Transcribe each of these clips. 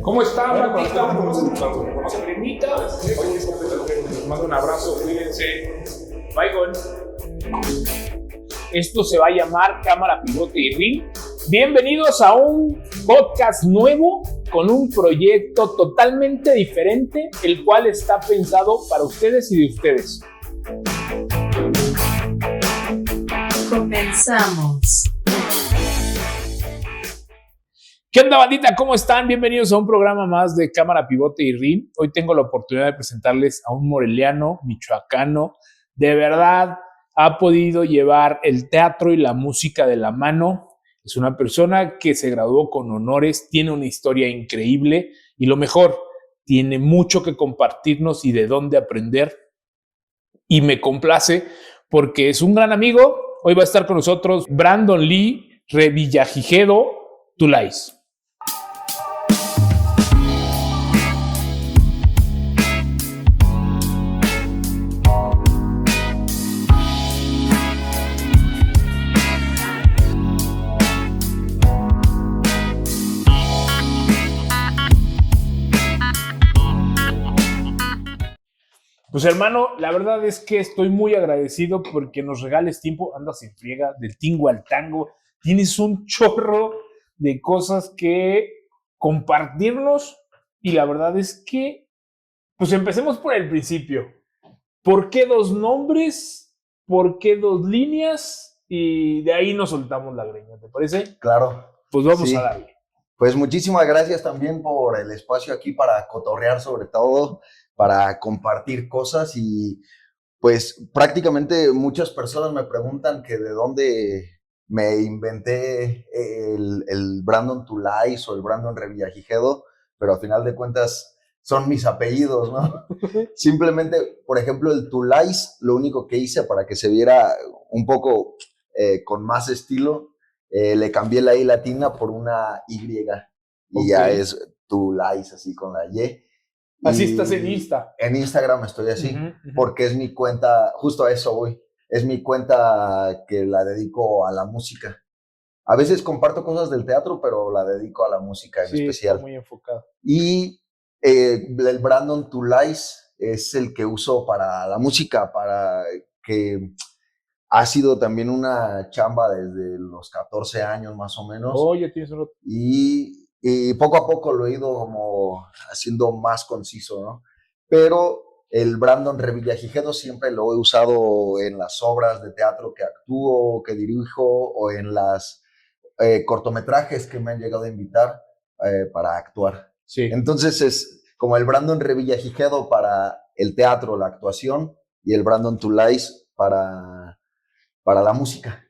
¿Cómo está, Martita? ¿Conoce Primita? Les mando un abrazo, cuídense. Bye, gol. Esto se va a llamar Cámara, Pivote y Ring. Bienvenidos a un podcast nuevo con un proyecto totalmente diferente, el cual está pensado para ustedes y de ustedes. Comenzamos. ¿Qué onda, bandita? ¿Cómo están? Bienvenidos a un programa más de Cámara, Pivote y Ring. Hoy tengo la oportunidad de presentarles a un moreliano, michoacano. De verdad, ha podido llevar el teatro y la música de la mano. Es una persona que se graduó con honores, tiene una historia increíble y lo mejor, tiene mucho que compartirnos y de dónde aprender. Y me complace porque es un gran amigo. Hoy va a estar con nosotros Brandon Lee Revillagigedo Tulais. Pues hermano, la verdad es que estoy muy agradecido porque nos regales tiempo. Andas en friega, del tingo al tango. Tienes un chorro de cosas que compartirnos y la verdad es que, pues empecemos por el principio. ¿Por qué dos nombres? ¿Por qué dos líneas? Y de ahí nos soltamos la greña, ¿te parece? Claro. Pues vamos Sí. a darle. Pues muchísimas gracias también por el espacio aquí para cotorrear, sobre todo, para compartir cosas y pues prácticamente muchas personas me preguntan que de dónde me inventé el Brandon Tulais o el Brandon Revillagigedo, pero al final de cuentas son mis apellidos, ¿no? Simplemente, por ejemplo, el Tulais, lo único que hice para que se viera un poco con más estilo, le cambié la I latina por una Y y ya es Tulais, así con la Y. Así estás en Insta. En Instagram estoy así, porque es mi cuenta, justo a eso voy, es mi cuenta que la dedico a la música. A veces comparto cosas del teatro, pero la dedico a la música en especial. Está muy enfocado. Y el Brandon Tulais es el que uso para la música, para que ha sido también una chamba desde los 14 años más o menos. Oye, tienes un otro. Y poco a poco lo he ido como haciendo más conciso, ¿no? Pero el Brandon Revillagigedo siempre lo he usado en las obras de teatro que actúo, que dirijo, o en las cortometrajes que me han llegado a invitar para actuar. Sí. Entonces es como el Brandon Revillagigedo para el teatro, la actuación, y el Brandon Tulais para la música.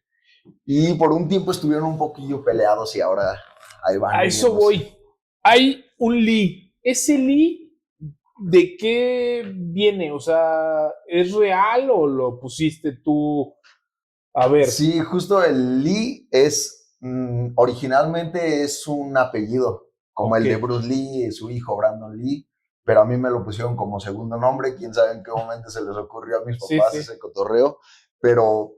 Y por un tiempo estuvieron un poquillo peleados y ahora ahí van. A eso voy. Hay un Lee. ¿Ese Lee de qué viene? O sea, ¿es real o lo pusiste tú? A ver. Sí, justo el Lee es, originalmente es un apellido, como el de Bruce Lee, su hijo Brandon Lee, pero a mí me lo pusieron como segundo nombre. Quién sabe en qué momento se les ocurrió a mis papás ese cotorreo, pero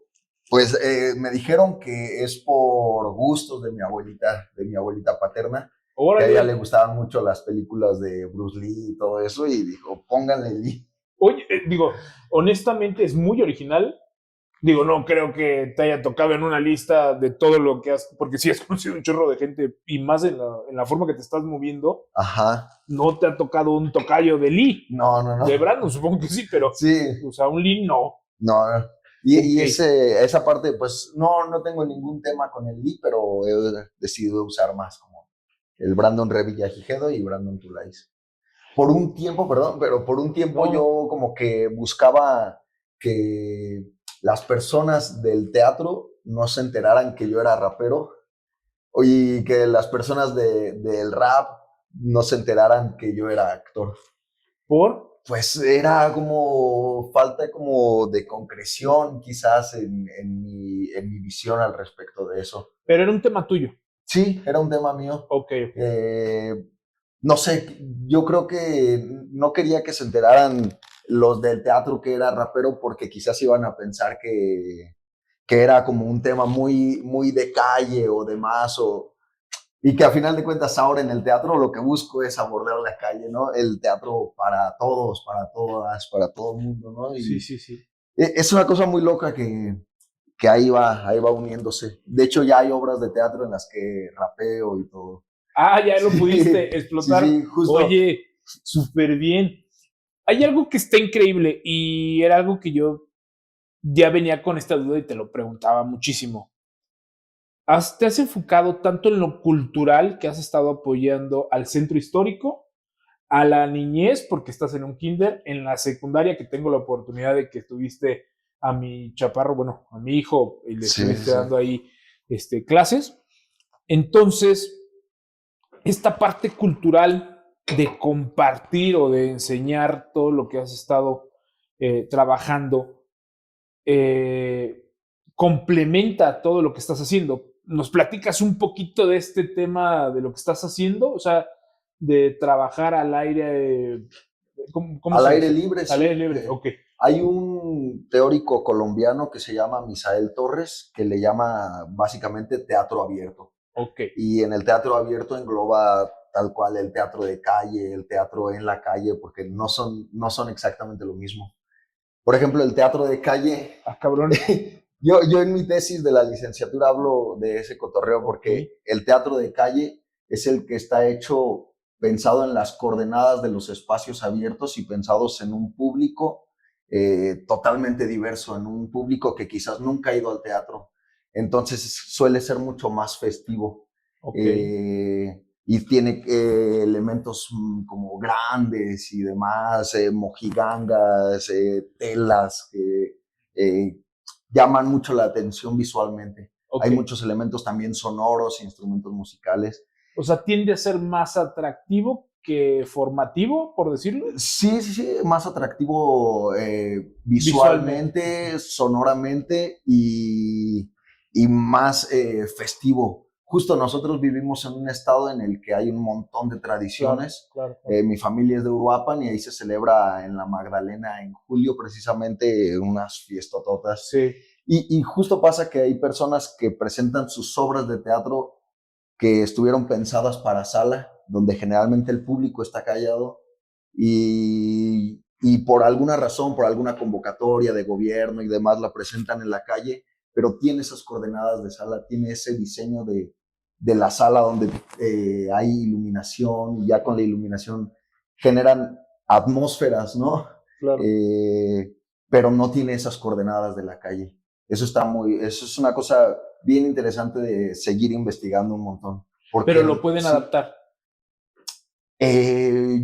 pues me dijeron que es por gustos de mi abuelita paterna. Que a ella le gustaban mucho las películas de Bruce Lee y todo eso, y dijo, pónganle Lee. Oye, honestamente es muy original. No creo que te haya tocado en una lista de todo lo que has, porque sí has conocido un chorro de gente, y más en la forma que te estás moviendo. Ajá. No te ha tocado un tocayo de Lee. No. De Brandon, supongo que sí, pero sí. O sea, un Lee no. No. Y esa parte, pues, no tengo ningún tema con el Lee, pero he decidido usar más como el Brandon Revillagigedo y Brandon Tulais. Por un tiempo yo como que buscaba que las personas del teatro no se enteraran que yo era rapero y que las personas del rap no se enteraran que yo era actor. ¿Por? Pues era como falta como de concreción quizás en mi visión al respecto de eso. Pero era un tema tuyo. Sí, era un tema mío. Ok. No sé, yo creo que no quería que se enteraran los del teatro que era rapero porque quizás iban a pensar que era como un tema muy, muy de calle o demás, Y que a final de cuentas ahora en el teatro lo que busco es abordar la calle, ¿no? El teatro para todos, para todas, para todo el mundo, ¿no? Sí, Y sí, sí. es una cosa muy loca que ahí va uniéndose. De hecho, ya hay obras de teatro en las que rapeo y todo. Ah, ya lo Sí, pudiste sí, explotar. sí, justo. Oye, súper bien. Hay algo que está increíble y era algo que yo ya venía con esta duda y te lo preguntaba muchísimo. ¿Te has enfocado tanto en lo cultural que has estado apoyando al centro histórico, a la niñez, porque estás en un kinder, en la secundaria, que tengo la oportunidad de que tuviste a mi chaparro, bueno, a mi hijo, y le Sí, estuviste sí. dando ahí clases? Entonces, esta parte cultural de compartir o de enseñar todo lo que has estado trabajando, eh, complementa todo lo que estás haciendo. ¿Nos platicas un poquito de este tema de lo que estás haciendo? O sea, de trabajar al aire, ¿cómo Al se aire dice? libre, Al aire sí. libre, ok, Hay un teórico colombiano que se llama Misael Torres, que le llama básicamente teatro abierto. ok, Y en el teatro abierto engloba tal cual el teatro de calle, el teatro en la calle, porque no son exactamente lo mismo. Por ejemplo, el teatro de calle, ah, cabrón, yo en mi tesis de la licenciatura hablo de ese cotorreo ok, porque el teatro de calle es el que está hecho pensado en las coordenadas de los espacios abiertos y pensados en un público totalmente diverso, en un público que quizás nunca ha ido al teatro. Entonces suele ser mucho más festivo. ok, Y tiene elementos como grandes y demás, mojigangas, telas que llaman mucho la atención visualmente. ok. Hay muchos elementos también sonoros, instrumentos musicales. O sea, tiende a ser más atractivo que formativo, por decirlo, Sí, sí, sí, más atractivo visualmente. visualmente, sonoramente y más festivo. Justo nosotros vivimos en un estado en el que hay un montón de Claro, tradiciones. claro, claro. Mi familia es de Uruapan y ahí se celebra en la Magdalena en julio precisamente unas fiestototas. Sí, Y justo pasa que hay personas que presentan sus obras de teatro que estuvieron pensadas para sala, donde generalmente el público está callado y por alguna razón, por alguna convocatoria de gobierno y demás, la presentan en la calle, pero tiene esas coordenadas de sala, tiene ese diseño de la sala donde hay iluminación y ya con la iluminación generan atmósferas, ¿no? claro. Eh, pero no tiene esas coordenadas de la calle. Eso es una cosa bien interesante de seguir investigando un montón. Pero Porque lo pueden sí, adaptar.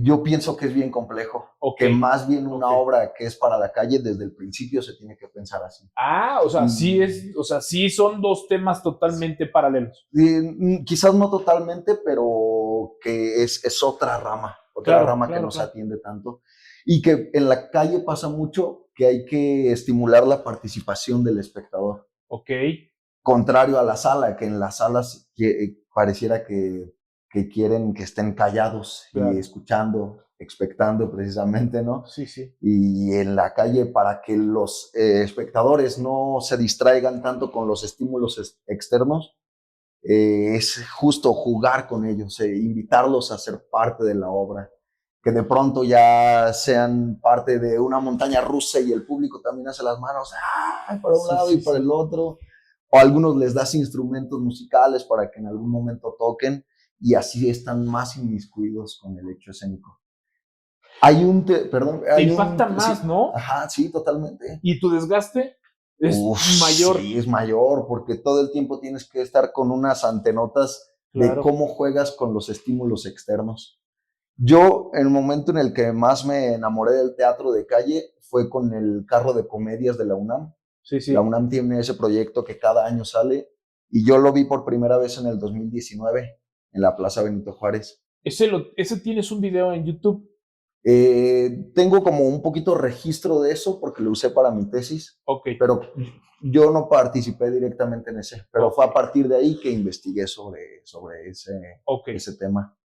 yo pienso que es bien complejo, Ok, que más bien una ok. obra que es para la calle desde el principio se tiene que pensar así. Ah, o sea, sí Y, es, o sea, sí son dos temas totalmente paralelos. quizás no totalmente, pero que es otra Claro, rama que claro, no se claro. atiende tanto. Y que en la calle pasa mucho que hay que estimular la participación del espectador. Ok, Contrario a la sala, que en las salas pareciera que quieren que estén callados y claro. escuchando, expectando precisamente, ¿no? Sí, sí. Y en la calle, para que los espectadores no se distraigan tanto con los estímulos externos, es justo jugar con ellos, invitarlos a ser parte de la obra, que de pronto ya sean parte de una montaña rusa y el público también hace las manos para un Sí, lado y sí, para sí. el otro, o a algunos les das instrumentos musicales para que en algún momento toquen y así están más inmiscuidos con el hecho escénico. Perdón, Te hay impacta un, más, sí, ¿no? ajá, sí, totalmente. Y tu desgaste es Uf, mayor. sí, es mayor, porque todo el tiempo tienes que estar con unas antenotas de Claro. cómo juegas con los estímulos externos. Yo, el momento en el que más me enamoré del teatro de calle fue con el carro de comedias de la UNAM. Sí, La sí. UNAM tiene ese proyecto que cada año sale y yo lo vi por primera vez en el 2019 en la Plaza Benito Juárez. Ese tienes un video en YouTube. Tengo como un poquito registro de eso porque lo usé para mi tesis, Ok, pero yo no participé directamente en ese, pero ok, fue a partir de ahí que investigué sobre ok. ese tema.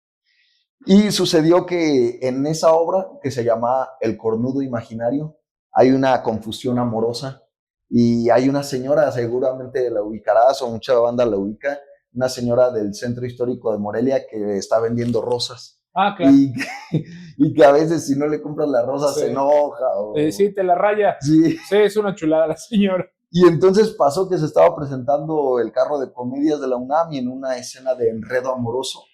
Y sucedió que en esa obra, que se llama El Cornudo Imaginario, hay una confusión amorosa y hay una señora, seguramente la ubicarás o mucha banda la ubica, una señora del centro histórico de Morelia que está vendiendo rosas. Ah, claro. Y que a veces si no le compras la rosa se enoja. Sí, te la raya. Sí. Sí, es una chulada la señora. Y entonces pasó que se estaba presentando el carro de comedias de la UNAM y en una escena de enredo amoroso,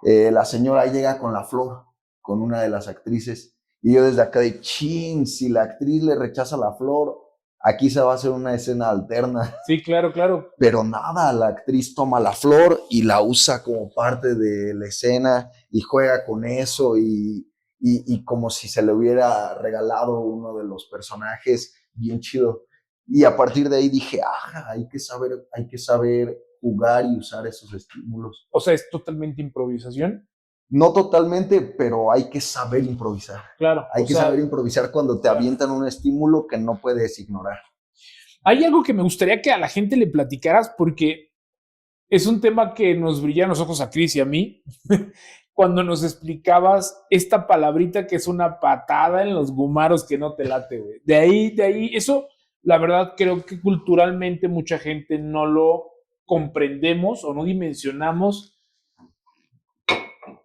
la señora llega con la flor, con una de las actrices. Y yo desde acá de chin, si la actriz le rechaza la flor, aquí se va a hacer una escena alterna. Sí, claro, claro. Pero nada, la actriz toma la flor y la usa como parte de la escena y juega con eso y como si se le hubiera regalado uno de los personajes, bien chido. Y a partir de ahí dije, hay que saber jugar y usar esos estímulos. O sea, es totalmente improvisación. No totalmente, pero hay que saber improvisar. Claro. Hay que saber improvisar cuando te avientan un estímulo que no puedes ignorar. Hay algo que me gustaría que a la gente le platicaras porque es un tema que nos brilla en los ojos a Chris y a mí cuando nos explicabas esta palabrita que es una patada en los gumaros que no te late, güey. De ahí, eso, la verdad, creo que culturalmente mucha gente no lo comprendemos o no dimensionamos.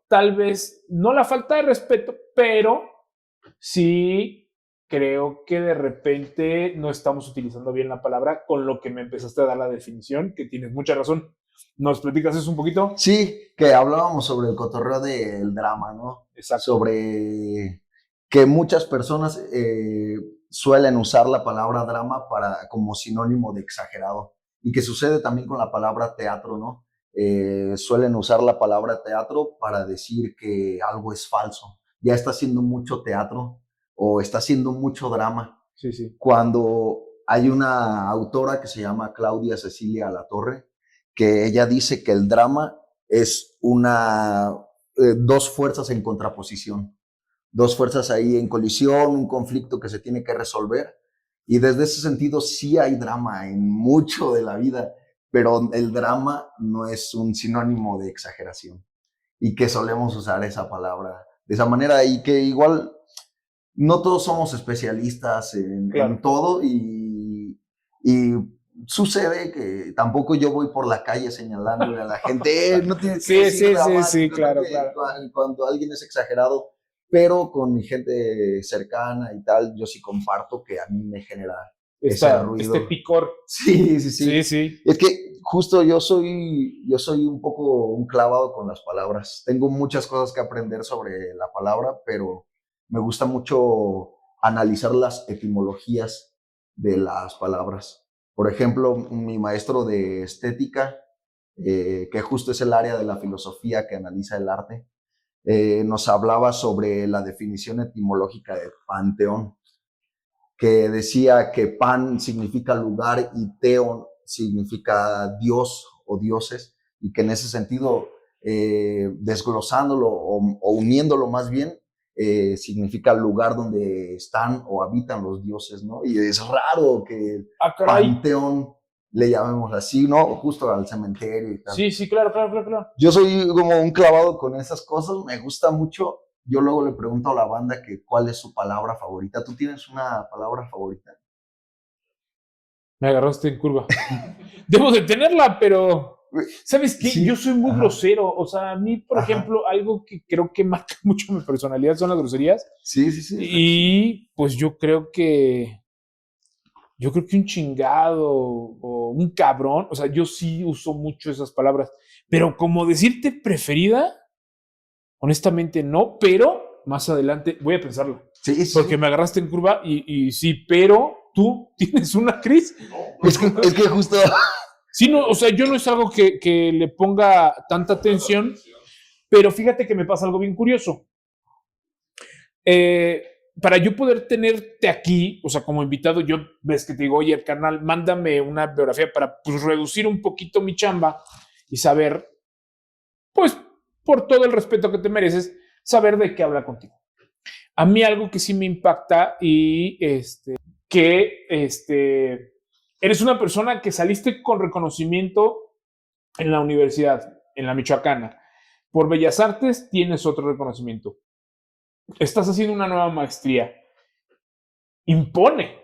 Tal vez no la falta de respeto, pero sí creo que de repente no estamos utilizando bien la palabra, con lo que me empezaste a dar la definición, que tienes mucha razón. ¿Nos platicas eso un poquito? Sí, que hablábamos sobre el cotorreo del drama, ¿no? Exacto. Sobre que muchas personas suelen usar la palabra drama como sinónimo de exagerado. Y que sucede también con la palabra teatro, ¿no? Suelen usar la palabra teatro para decir que algo es falso. Ya está haciendo mucho teatro o está haciendo mucho drama. Sí, sí. Cuando hay una autora que se llama Claudia Cecilia Alatorre, que ella dice que el drama es dos fuerzas en contraposición, dos fuerzas ahí en colisión, un conflicto que se tiene que resolver. Y desde ese sentido sí hay drama en mucho de la vida, pero el drama no es un sinónimo de exageración y que solemos usar esa palabra de esa manera y que igual no todos somos especialistas en todo y sucede que tampoco yo voy por la calle señalándole a la gente, no tienes que decir sí, claro. Cuando alguien es exagerado, pero con mi gente cercana y tal, yo sí comparto que a mí me genera ese ruido. Este picor. Sí. Sí. Es que justo yo soy un poco un clavado con las palabras. Tengo muchas cosas que aprender sobre la palabra, pero me gusta mucho analizar las etimologías de las palabras. Por ejemplo, mi maestro de estética, que justo es el área de la filosofía que analiza el arte, nos hablaba sobre la definición etimológica de panteón, que decía que pan significa lugar y teon significa Dios o dioses, y que en ese sentido, desglosándolo o uniéndolo más bien, significa lugar donde están o habitan los dioses, ¿no? Y es raro que panteón le llamemos así, ¿no? Justo al cementerio y tal. Sí, claro. Yo soy como un clavado con esas cosas, me gusta mucho. Yo luego le pregunto a la banda que cuál es su palabra favorita. ¿Tú tienes una palabra favorita? Me agarraste en curva. Debo de tenerla, pero ¿sabes qué? Sí. Yo soy muy grosero. O sea, a mí, por ejemplo, algo que creo que marca mucho mi personalidad son las groserías. Sí. Y pues yo creo que un chingado o un cabrón, o sea, yo sí uso mucho esas palabras. Pero como decirte preferida, honestamente no, pero más adelante voy a pensarlo. Sí. Porque me agarraste en curva y sí, pero ¿tú tienes una, Chris? Es que justo... Sí, no, o sea, yo no es algo que le ponga tanta atención, pero fíjate que me pasa algo bien curioso. Para yo poder tenerte aquí, o sea, como invitado, yo ves que te digo, oye, carnal, mándame una biografía para pues, reducir un poquito mi chamba y saber, pues, por todo el respeto que te mereces, saber de qué habla contigo. A mí algo que sí me impacta y eres una persona que saliste con reconocimiento en la universidad, en la Michoacana. Por Bellas Artes tienes otro reconocimiento. Estás haciendo una nueva maestría. Impone.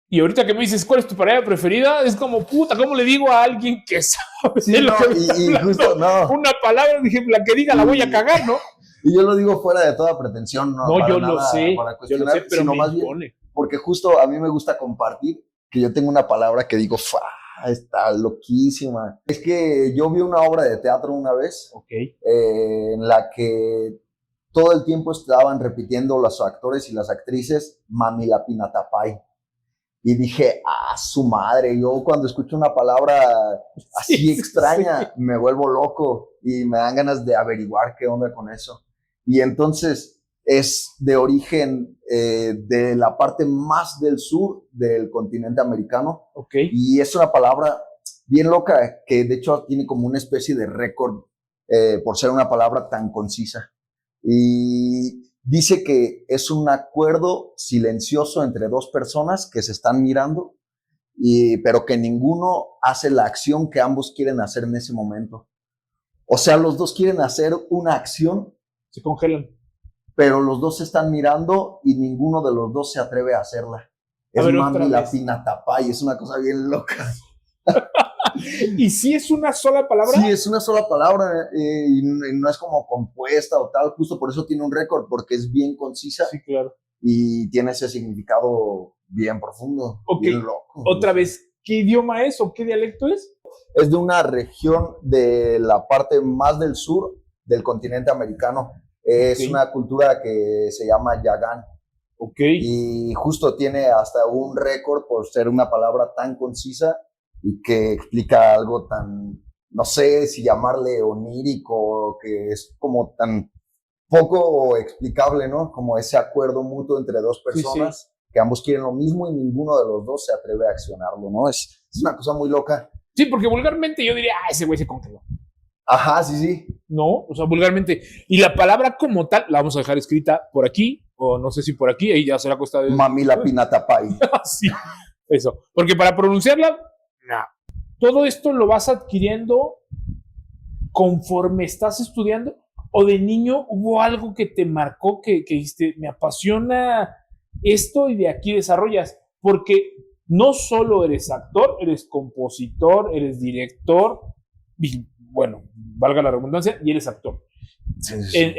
Y ahorita que me dices, ¿cuál es tu pareja preferida? Es como, puta, ¿cómo le digo a alguien que sabe Sí, de lo no, que me y está hablando? justo, no. Una palabra, dije, la que diga la voy a cagar, ¿no? Y yo lo digo fuera de toda pretensión, no No, para yo lo nada, sé, para cuestionar, pero sino me más bien impone. porque justo a mí me gusta compartir que yo tengo una palabra que digo, ¡fa! Está loquísima. Es que yo vi una obra de teatro una vez Ok. en la que todo el tiempo estaban repitiendo los actores y las actrices Mamila Pinatapay. Y dije, su madre, yo cuando escucho una palabra así Sí, extraña, sí. me vuelvo loco y me dan ganas de averiguar qué onda con eso. Y entonces es de origen de la parte más del sur del continente americano. Ok. Y es una palabra bien loca que de hecho tiene como una especie de récord por ser una palabra tan concisa. Y dice que es un acuerdo silencioso entre dos personas que se están mirando, pero que ninguno hace la acción que ambos quieren hacer en ese momento. O sea, los dos quieren hacer una acción, Se congelan. pero los dos se están mirando y ninguno de los dos se atreve a hacerla. A Es ver, otra Mami la vez. Pinatapay, es una cosa bien loca. ¿Y si es una sola palabra? Sí, es una sola palabra y no es como compuesta o tal, justo por eso tiene un récord, porque es bien concisa. Sí, claro. Y tiene ese significado bien profundo, Ok, bien loco. otra vez, ¿qué idioma es o qué dialecto es? Es de una región de la parte más del sur del continente americano. Es Ok. una cultura que se llama Yagán. Ok. Y justo tiene hasta un récord por ser una palabra tan concisa y que explica algo tan, no sé si llamarle onírico, que es como tan poco explicable, ¿no? Como ese acuerdo mutuo entre dos personas Sí, sí. que ambos quieren lo mismo y ninguno de los dos se atreve a accionarlo, ¿no? Es una cosa muy loca. Sí, porque vulgarmente yo diría, ese güey se congeló. Ajá, sí, sí. No, o sea, vulgarmente. Y la palabra como tal, la vamos a dejar escrita por aquí, o no sé si por aquí, ahí ya será costado. Mamila Pinatapay. Sí, eso. Porque para pronunciarla, no. Todo esto lo vas adquiriendo conforme estás estudiando, o de niño hubo algo que te marcó que dijiste, me apasiona esto y de aquí desarrollas, porque no solo eres actor, eres compositor, eres director, y bueno, valga la redundancia, y eres actor. Sí, sí, sí.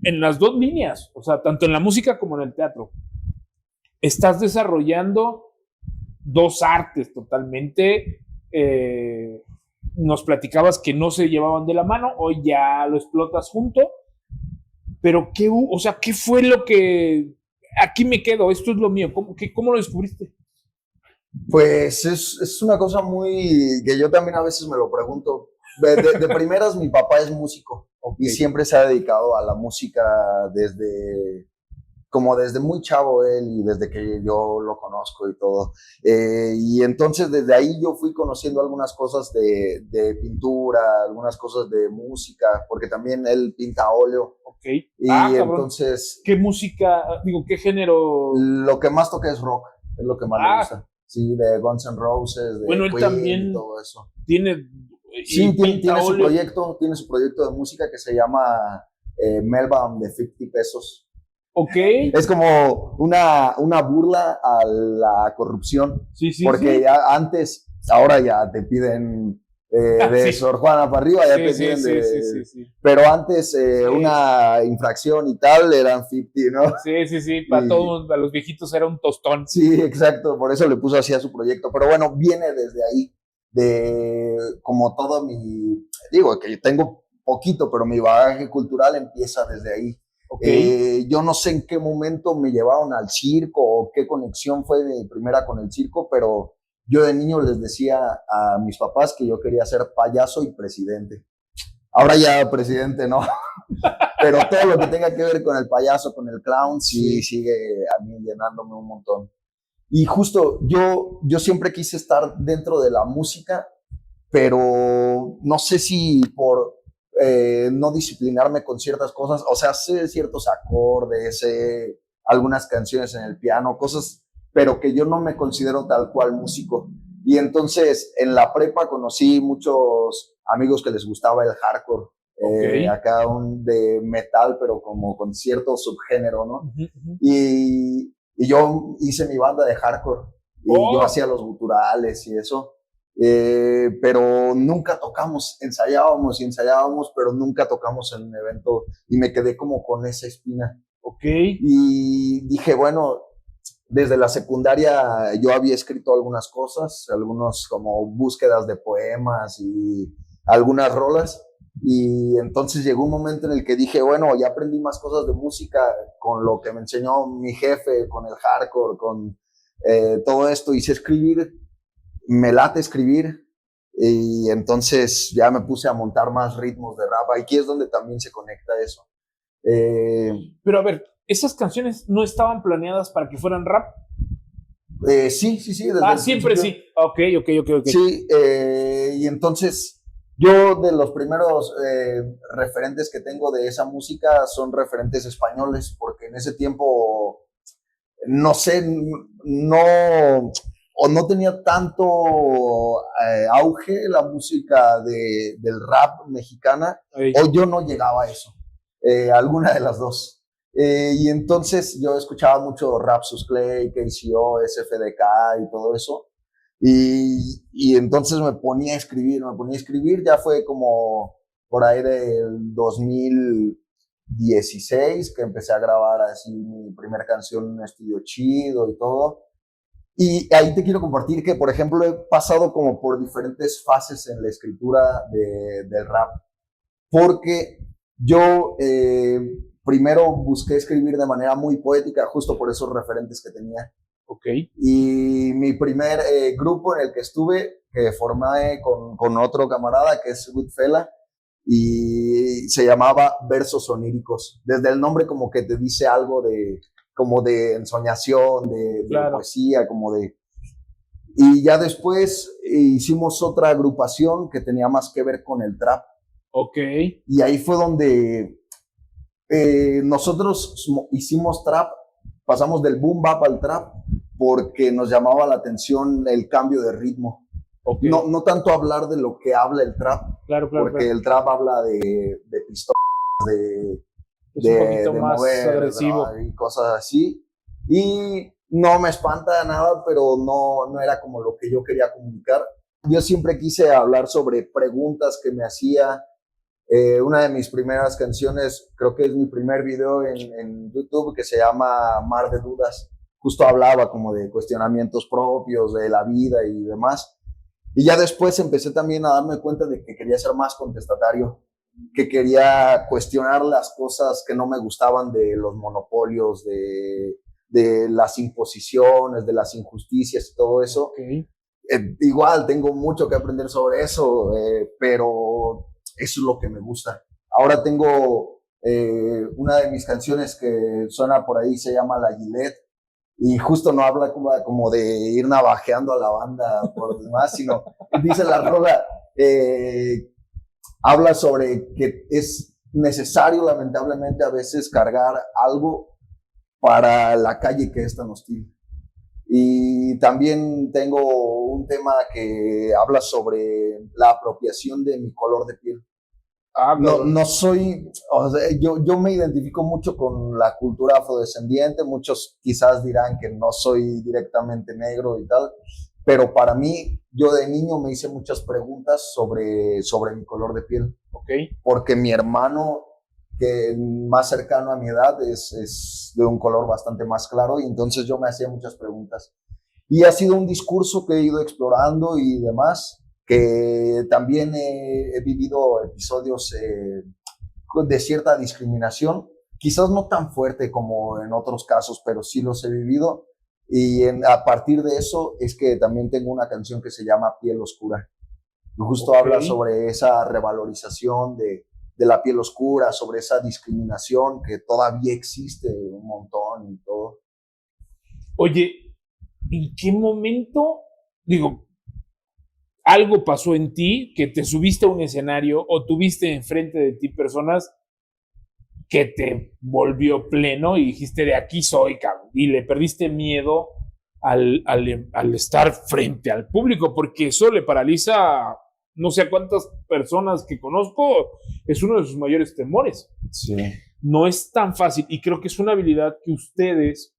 En las dos líneas, o sea, tanto en la música como en el teatro, estás desarrollando dos artes totalmente. Nos platicabas que no se llevaban de la mano, hoy ya lo explotas junto, pero ¿qué, o sea, qué fue lo que aquí me quedo? Esto es lo mío. ¿Cómo lo descubriste? Pues es una cosa muy que yo también a veces me lo pregunto. De primeras, mi papá es músico y Okay. siempre se ha dedicado a la música como desde muy chavo él y desde que yo lo conozco y todo. Y entonces desde ahí yo fui conociendo algunas cosas de pintura, algunas cosas de música, porque también él pinta óleo. Ok. Y Cabrón. entonces ¿Qué música, digo, qué género? lo que más toca es rock, es lo que más le gusta. Ah, Sí, de Guns N' Roses, bueno, de él Queen y también todo eso. tiene Sí, y pinta óleo. tiene su proyecto de música que se llama Melba de 50 pesos. Ok. Es como una burla a la corrupción, Sí, sí, porque sí. ya antes, ahora ya te piden de Sí. Sor Juana para arriba, ya Sí, te sí, piden sí, de... sí. Pero antes Sí. una infracción y tal eran 50, ¿no? Sí, para Y, todos, a los viejitos era un tostón. sí, exacto, por eso le puso así a su proyecto. Pero bueno, viene desde ahí, de como todo mi, digo que yo tengo poquito, pero mi bagaje cultural empieza desde ahí. Ok. Yo no sé en qué momento me llevaron al circo o qué conexión fue mi primera con el circo, pero yo de niño les decía a mis papás que yo quería ser payaso y presidente. Ahora ya presidente no, pero todo lo que tenga que ver con el payaso, con el clown, sí sigue a mí llenándome un montón. Y justo yo siempre quise estar dentro de la música, pero no sé si por no disciplinarme con ciertas cosas, o sea, sé ciertos acordes, sé algunas canciones en el piano, cosas, pero que yo no me considero tal cual músico. Y entonces en la prepa conocí muchos amigos que les gustaba el hardcore, Ok. acá de metal, pero como con cierto subgénero, ¿no? Uh-huh, uh-huh. Y yo hice mi banda de hardcore y yo hacía los guturales y eso. Pero nunca tocamos, ensayábamos, pero nunca tocamos en un evento y me quedé como con esa espina. Ok. Y dije, bueno, desde la secundaria yo había escrito algunas cosas, algunos como búsquedas de poemas y algunas rolas. Y entonces llegó un momento en el que dije, bueno, ya aprendí más cosas de música con lo que me enseñó mi jefe, con el hardcore, con todo esto. Hice escribir, me late escribir. Y entonces ya me puse a montar más ritmos de rap. Aquí es donde también se conecta eso. Pero a ver, ¿esas canciones no estaban planeadas para que fueran rap? Sí. Siempre sí. Ok. Sí, y entonces yo de los primeros referentes que tengo de esa música son referentes españoles, porque en ese tiempo, no sé, no tenía tanto auge la música del rap mexicana, o yo no llegaba a eso, alguna de las dos. Y entonces yo escuchaba mucho Rapsus Clay, KCO, SFDK y todo eso. Y entonces me ponía a escribir, ya fue como por ahí del 2016 que empecé a grabar así mi primera canción en un estudio chido y todo. Y ahí te quiero compartir que, por ejemplo, he pasado como por diferentes fases en la escritura del rap, porque yo primero busqué escribir de manera muy poética, justo por esos referentes que tenía. Ok. Y mi primer grupo en el que estuve, que formé con otro camarada, que es Goodfella, y se llamaba Versos Oníricos. Desde el nombre como que te dice algo como de ensoñación, de poesía, como de... Y ya después hicimos otra agrupación que tenía más que ver con el trap. Ok. Y ahí fue donde nosotros hicimos trap, pasamos del boom bap al trap, porque nos llamaba la atención el cambio de ritmo. Okay. No tanto hablar de lo que habla el trap, porque el trap habla de pistolas, de más mover, agresivo, ¿no? Y cosas así. Y no me espanta nada, pero no era como lo que yo quería comunicar. Yo siempre quise hablar sobre preguntas que me hacía. Una de mis primeras canciones, creo que es mi primer video en YouTube, que se llama Mar de Dudas. Justo hablaba como de cuestionamientos propios, de la vida y demás. Y ya después empecé también a darme cuenta de que quería ser más contestatario, que quería cuestionar las cosas que no me gustaban de los monopolios, de las imposiciones, de las injusticias y todo eso. Okay. Igual tengo mucho que aprender sobre eso, pero eso es lo que me gusta. Ahora tengo una de mis canciones que suena por ahí, se llama La Gillette, y justo no habla como de ir navajeando a la banda por demás, sino dice la rola, habla sobre que es necesario, lamentablemente, a veces cargar algo para la calle que es tan hostil. Y también tengo un tema que habla sobre la apropiación de mi color de piel. No soy, o sea, yo me identifico mucho con la cultura afrodescendiente. Muchos quizás dirán que no soy directamente negro y tal, pero para mí, yo de niño me hice muchas preguntas sobre mi color de piel. Okay. Porque mi hermano, que más cercano a mi edad, es de un color bastante más claro, y entonces yo me hacía muchas preguntas. Y ha sido un discurso que he ido explorando y demás, que también he vivido episodios de cierta discriminación, quizás no tan fuerte como en otros casos, pero sí los he vivido. Y a partir de eso es que también tengo una canción que se llama Piel Oscura. Y justo habla sobre esa revalorización de la piel oscura, sobre esa discriminación que todavía existe un montón y todo. Oye, ¿en qué momento, algo pasó en ti que te subiste a un escenario o tuviste enfrente de ti personas que te volvió pleno y dijiste, de aquí soy, cabrón, y le perdiste miedo al estar frente al público, porque eso le paraliza no sé a cuántas personas que conozco, es uno de sus mayores temores. Sí. No es tan fácil, y creo que es una habilidad que ustedes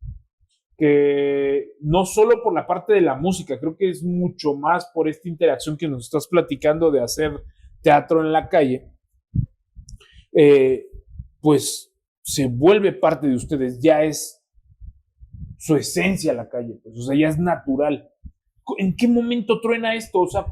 que no solo por la parte de la música, creo que es mucho más por esta interacción que nos estás platicando de hacer teatro en la calle, eh, pues se vuelve parte de ustedes, ya es su esencia la calle, pues, o sea, ya es natural. ¿En qué momento truena esto? O sea,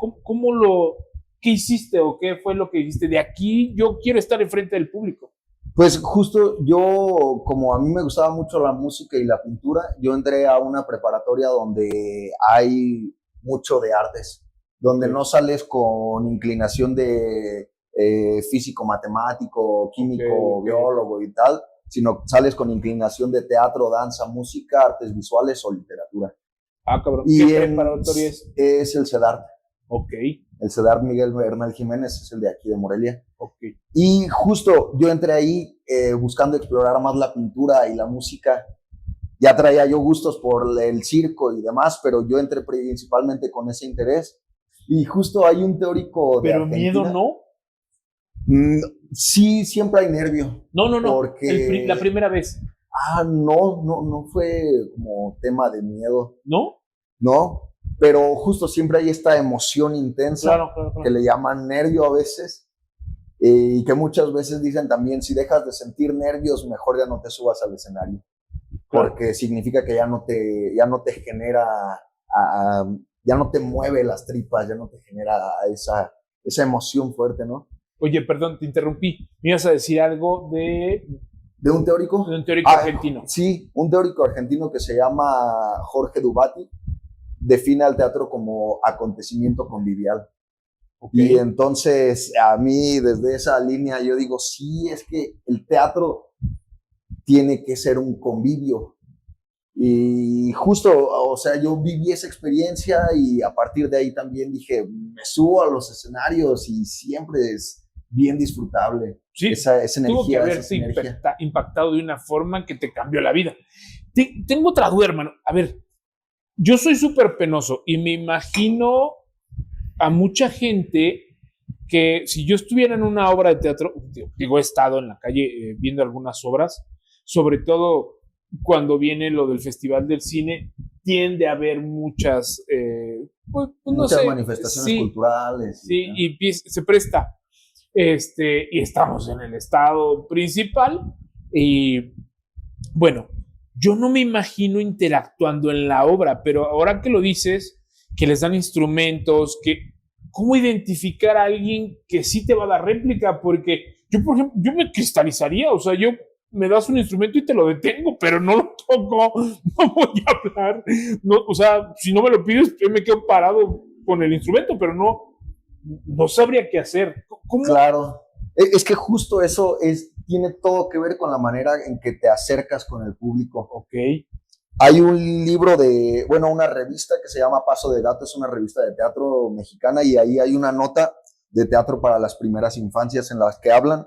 ¿qué hiciste o qué fue lo que dijiste? De aquí yo quiero estar enfrente del público. Pues justo yo, como a mí me gustaba mucho la música y la pintura, yo entré a una preparatoria donde hay mucho de artes, donde no sales con inclinación de físico, matemático, químico, biólogo y tal, sino sales con inclinación de teatro, danza, música, artes visuales o literatura. Ah, cabrón. Y ¿Qué preparatoria es? Es el CEDART. Ok. El CEDART Miguel Bernal Jiménez es el de aquí de Morelia. Ok. Y justo yo entré ahí buscando explorar más la pintura y la música. Ya traía yo gustos por el circo y demás, pero yo entré principalmente con ese interés. Y justo hay un teórico de ¿Pero Argentina. miedo no? Sí, siempre hay nervio. No. Porque... la primera vez. No fue como tema de miedo. ¿No? No, pero justo siempre hay esta emoción intensa claro. que le llaman nervio a veces. Y que muchas veces dicen también, si dejas de sentir nervios, mejor ya no te subas al escenario. Porque significa que ya no te genera, ya no te mueve las tripas, ya no te genera esa emoción fuerte, ¿no? Oye, perdón, te interrumpí. ¿Me ibas a decir algo de un teórico? De un teórico argentino. Sí, un teórico argentino que se llama Jorge Dubati, define al teatro como acontecimiento convivial. Okay. Y entonces a mí desde esa línea yo digo, sí, es que el teatro tiene que ser un convivio. Y justo, o sea, yo viví esa experiencia y a partir de ahí también dije, me subo a los escenarios y siempre es bien disfrutable. Sí, esa energía. Tuvo que haberte impactado de una forma que te cambió la vida. Tengo otra duda, hermano. A ver, yo soy súper penoso y me imagino a mucha gente que si yo estuviera en una obra de teatro, digo, he estado en la calle viendo algunas obras, sobre todo cuando viene lo del Festival del Cine, tiende a haber muchas, muchas manifestaciones culturales. Sí, ¿no? Y se presta. Y estamos en el estado principal y bueno, yo no me imagino interactuando en la obra, pero ahora que lo dices, que les dan instrumentos, ¿cómo identificar a alguien que sí te va a dar réplica? Porque yo, por ejemplo, yo me cristalizaría, o sea, yo me das un instrumento y te lo detengo, pero no lo toco, no voy a hablar, no, o sea, si no me lo pides, yo me quedo parado con el instrumento, pero no sabría qué hacer. ¿Cómo? Claro, es que justo eso tiene todo que ver con la manera en que te acercas con el público. Ok. Hay un libro una revista que se llama Paso de Gato, es una revista de teatro mexicana y ahí hay una nota de teatro para las primeras infancias en las que hablan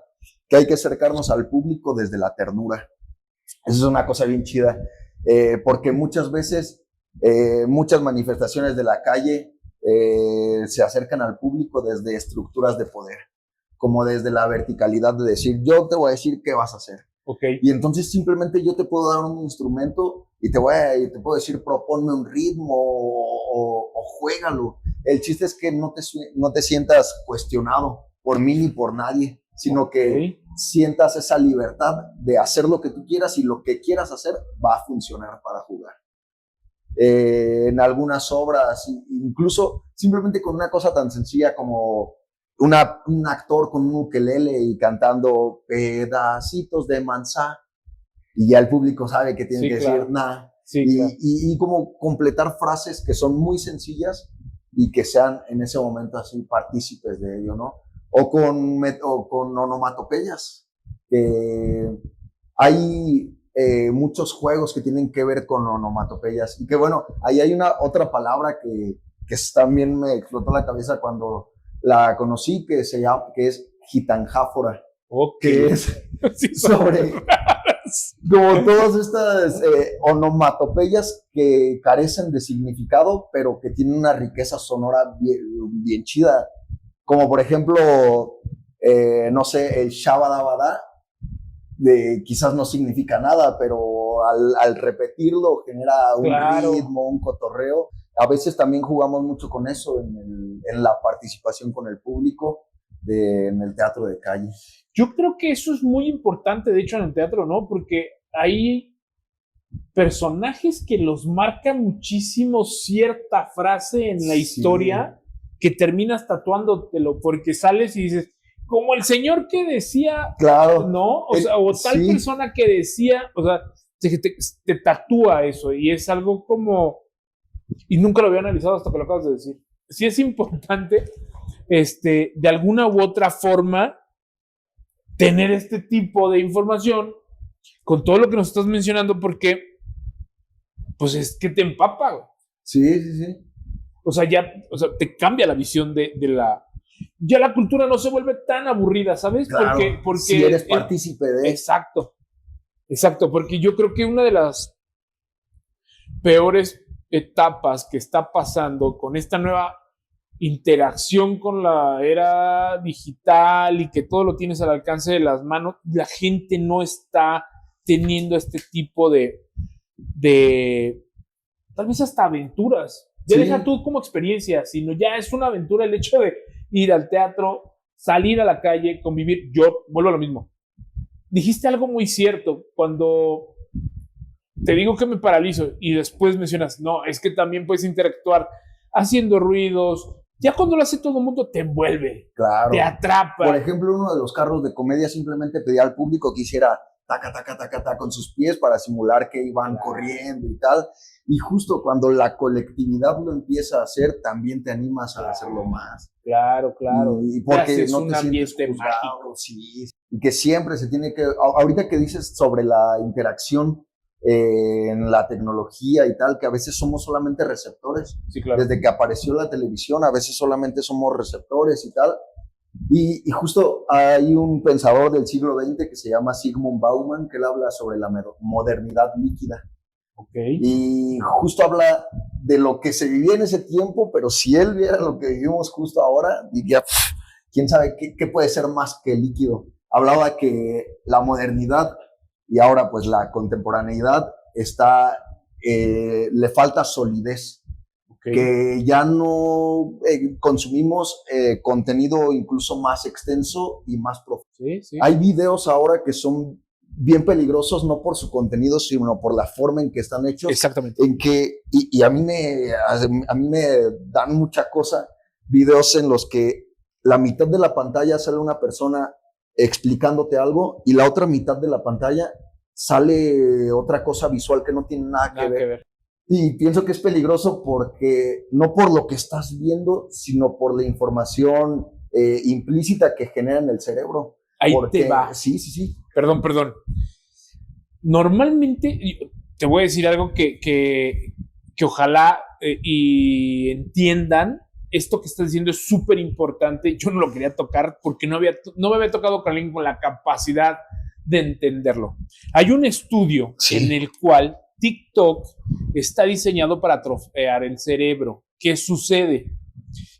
que hay que acercarnos al público desde la ternura. Eso es una cosa bien chida, porque muchas veces, muchas manifestaciones de la calle se acercan al público desde estructuras de poder, como desde la verticalidad de decir, yo te voy a decir qué vas a hacer. Okay. Y entonces simplemente yo te puedo dar un instrumento y te puedo decir, proponme un ritmo o juégalo. El chiste es que no te sientas cuestionado por mí ni por nadie, sino que sientas esa libertad de hacer lo que tú quieras y lo que quieras hacer va a funcionar para jugar. En algunas obras, incluso simplemente con una cosa tan sencilla como un actor con un ukelele y cantando pedacitos de manzana y ya el público sabe que tiene que decir nada. Sí, claro. Y como completar frases que son muy sencillas y que sean en ese momento así partícipes de ello, ¿no? O con onomatopeyas. Hay muchos juegos que tienen que ver con onomatopeyas y que bueno, ahí hay otra palabra que también me explotó la cabeza cuando la conocí, que es gitanjáfora, que es sobre como todas estas onomatopeyas que carecen de significado, pero que tienen una riqueza sonora bien chida, como por ejemplo, no sé, el shabadabadá, quizás no significa nada, pero al repetirlo genera un ritmo, un cotorreo. A veces también jugamos mucho con eso en la participación con el público en el teatro de calle. Yo creo que eso es muy importante, de hecho, en el teatro, ¿no? Porque hay personajes que los marca muchísimo cierta frase en la historia que terminas tatuándotelo porque sales y dices, como el señor que decía, claro, ¿no? O sea, o tal persona que decía, o sea, te tatúa eso y es algo como, y nunca lo había analizado hasta que lo acabas de decir. Sí es importante, de alguna u otra forma, tener este tipo de información con todo lo que nos estás mencionando porque, pues es que te empapa, güey. Sí. O sea, te cambia la visión de la... Ya la cultura no se vuelve tan aburrida, ¿sabes? Claro, porque si eres partícipe de... Exacto, porque yo creo que una de las peores etapas que está pasando con esta nueva interacción con la era digital y que todo lo tienes al alcance de las manos, la gente no está teniendo este tipo de tal vez hasta aventuras. Ya deja tú como experiencia, sino ya es una aventura el hecho de ir al teatro, salir a la calle, convivir. Yo vuelvo a lo mismo. Dijiste algo muy cierto cuando te digo que me paralizo y después mencionas, no, es que también puedes interactuar haciendo ruidos. Ya cuando lo hace todo el mundo te envuelve, claro, te atrapa. Por ejemplo, uno de los carros de comedia simplemente pedía al público que hiciera taca, taca, taca, taca con sus pies para simular que iban corriendo y tal. Y justo cuando la colectividad lo empieza a hacer, también te animas a hacerlo más. Claro. Y porque no un te ambiente mágico. Sí. Y que siempre se tiene que... Ahorita que dices sobre la interacción en la tecnología y tal, que a veces somos solamente receptores. Sí, claro. Desde que apareció la televisión, a veces solamente somos receptores y tal. Y justo hay un pensador del siglo XX que se llama Zygmunt Bauman, que él habla sobre la modernidad líquida. Okay. Y justo habla de lo que se vivía en ese tiempo, pero si él viera lo que vivimos justo ahora, diría, quién sabe qué puede ser más que líquido. Hablaba que la modernidad y ahora pues la contemporaneidad le falta solidez. Que ya no consumimos contenido incluso más extenso y más profundo. Sí. Hay videos ahora que son bien peligrosos, no por su contenido, sino por la forma en que están hechos. Exactamente. En que, y a mí me dan mucha cosa, videos en los que la mitad de la pantalla sale una persona explicándote algo y la otra mitad de la pantalla sale otra cosa visual que no tiene nada que ver. Y pienso que es peligroso porque no por lo que estás viendo, sino por la información implícita que genera en el cerebro. Ahí te va. Sí. Perdón. Normalmente, te voy a decir algo que ojalá y entiendan. Esto que estás diciendo es súper importante. Yo no lo quería tocar porque no me había tocado con alguien con la capacidad de entenderlo. Hay un estudio en el cual TikTok está diseñado para atrofiar el cerebro. ¿Qué sucede?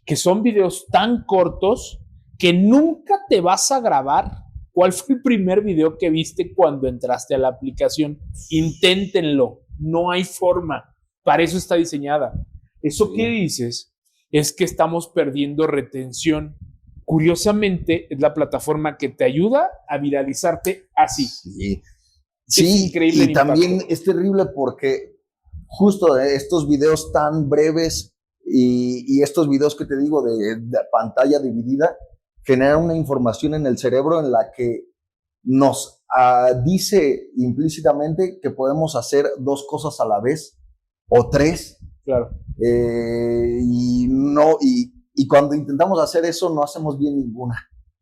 Que son videos tan cortos que nunca te vas a grabar cuál fue el primer video que viste cuando entraste a la aplicación. Inténtenlo, no hay forma. Para eso está diseñada. Eso que dices es que estamos perdiendo retención. Curiosamente, es la plataforma que te ayuda a viralizarte así. Sí, es increíble. Y también es terrible porque justo estos videos tan breves y estos videos que te digo de pantalla dividida generan una información en el cerebro en la que nos dice implícitamente que podemos hacer dos cosas a la vez o tres. Claro. Y cuando intentamos hacer eso no hacemos bien ninguna.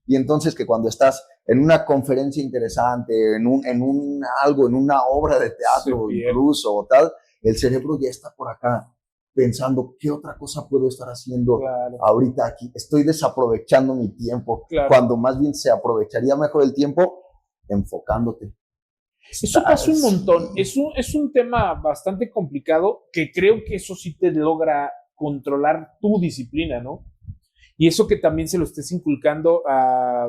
Y entonces que cuando estás en una conferencia interesante, en una obra de teatro incluso o tal, el cerebro ya está por acá pensando qué otra cosa puedo estar haciendo ahorita aquí. Estoy desaprovechando mi tiempo, cuando más bien se aprovecharía mejor el tiempo enfocándote. Eso pasa un montón. Es un tema bastante complicado que creo que eso sí te logra controlar tu disciplina, ¿no? Y eso que también se lo estés inculcando a...